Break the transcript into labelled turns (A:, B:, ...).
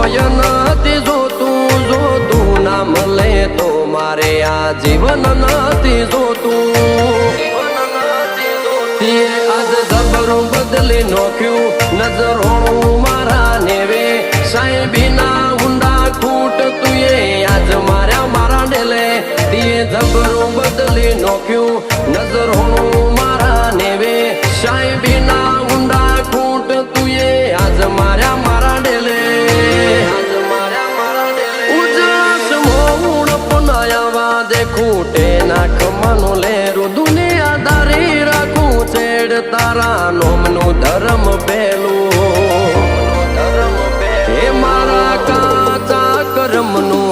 A: હોય નથી જોતું જોતું નામ લે તો મારે આ જીવન નથી જોતું આજ જબરું બદલી નોખ્યું નજરોણું મારા નેવે સાહેબીના ઊંડા ખૂટ તુએ આજ મારા ડેલે તે જબરું બદલી નોખ્યું નજરોણું મારા નેવે સાહેબીના ઊંડા ખૂટ તુએ આજ મારા ડેલે ઉજાસ મોડ પનાયા દે ખૂટે નાખ મનો લેરું દુનિયા દારી રાખું છેડ તારા નોમનું ધર્મ પેલું હે મારા કાચા કર્મનું